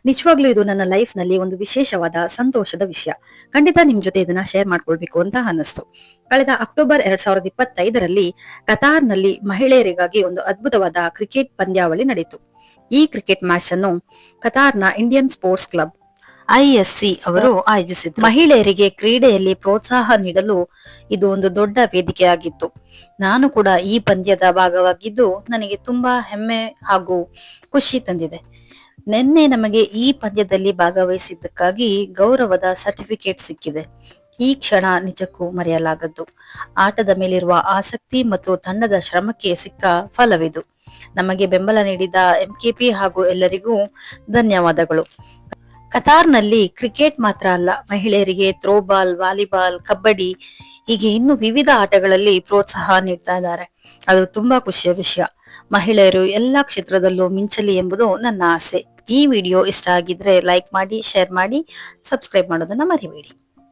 ನಿಜವಾಗ್ಲೂ ಇದು ನನ್ನ ಲೈಫ್ ನಲ್ಲಿ ಒಂದು ವಿಶೇಷವಾದ ಸಂತೋಷದ ವಿಷಯ. ಖಂಡಿತ ನಿಮ್ ಜೊತೆ ಇದನ್ನ ಶೇರ್ ಮಾಡ್ಕೊಳ್ಬೇಕು ಅಂತ ಅನ್ನಿಸ್ತು. ಕಳೆದ ಅಕ್ಟೋಬರ್ 2025ರಲ್ಲಿ ಕತಾರ್ನಲ್ಲಿ ಮಹಿಳೆಯರಿಗಾಗಿ ಒಂದು ಅದ್ಭುತವಾದ ಕ್ರಿಕೆಟ್ ಪಂದ್ಯಾವಳಿ ನಡೆಯಿತು. ಈ ಕ್ರಿಕೆಟ್ ಮ್ಯಾಚ್ ಅನ್ನು ಕತಾರ್ನ ಇಂಡಿಯನ್ ಸ್ಪೋರ್ಟ್ಸ್ ಕ್ಲಬ್ ISC ಅವರು ಆಯೋಜಿಸಿದ್ರು. ಮಹಿಳೆಯರಿಗೆ ಕ್ರೀಡೆಯಲ್ಲಿ ಪ್ರೋತ್ಸಾಹ ನೀಡಲು ಇದು ಒಂದು ದೊಡ್ಡ ವೇದಿಕೆಯಾಗಿತ್ತು. ನಾನು ಕೂಡ ಈ ಪಂದ್ಯದ ಭಾಗವಾಗಿದ್ದು ನನಗೆ ತುಂಬಾ ಹೆಮ್ಮೆ ಹಾಗೂ ಖುಷಿ ತಂದಿದೆ. ನಿನ್ನೆ ನಮಗೆ ಈ ಪಂದ್ಯದಲ್ಲಿ ಭಾಗವಹಿಸಿದ್ದಕ್ಕಾಗಿ ಗೌರವದ ಸರ್ಟಿಫಿಕೇಟ್ ಸಿಕ್ಕಿದೆ. ಈ ಕ್ಷಣ ನಿಜಕ್ಕೂ ಮರೆಯಲಾಗದ್ದು. ಆಟದ ಮೇಲಿರುವ ಆಸಕ್ತಿ ಮತ್ತು ತಂಡದ ಶ್ರಮಕ್ಕೆ ಸಿಕ್ಕ ಫಲವಿದು. ನಮಗೆ ಬೆಂಬಲ ನೀಡಿದ MKP ಹಾಗೂ ಎಲ್ಲರಿಗೂ ಧನ್ಯವಾದಗಳು. ಕತಾರ್ನಲ್ಲಿ ಕ್ರಿಕೆಟ್ ಮಾತ್ರ ಅಲ್ಲ, ಮಹಿಳೆಯರಿಗೆ ಥ್ರೋಬಾಲ್, ವಾಲಿಬಾಲ್, ಕಬಡ್ಡಿ ಹೀಗೆ ಇನ್ನು ವಿವಿಧ ಆಟಗಳಲ್ಲಿ ಪ್ರೋತ್ಸಾಹ ನೀಡ್ತಾ ಇದ್ದಾರೆ. ಅದು ತುಂಬಾ ಖುಷಿಯ ವಿಷಯ. ಮಹಿಳೆಯರು ಎಲ್ಲಾ ಕ್ಷೇತ್ರದಲ್ಲೂ ಮಿಂಚಲಿ ಎಂಬುದು ನನ್ನ ಆಸೆ. ಈ ವಿಡಿಯೋ ಇಷ್ಟ ಆಗಿದ್ರೆ ಲೈಕ್ ಮಾಡಿ, ಶೇರ್ ಮಾಡಿ, ಸಬ್ಸ್ಕ್ರೈಬ್ ಮಾಡೋದನ್ನ ಮರಿಬೇಡಿ.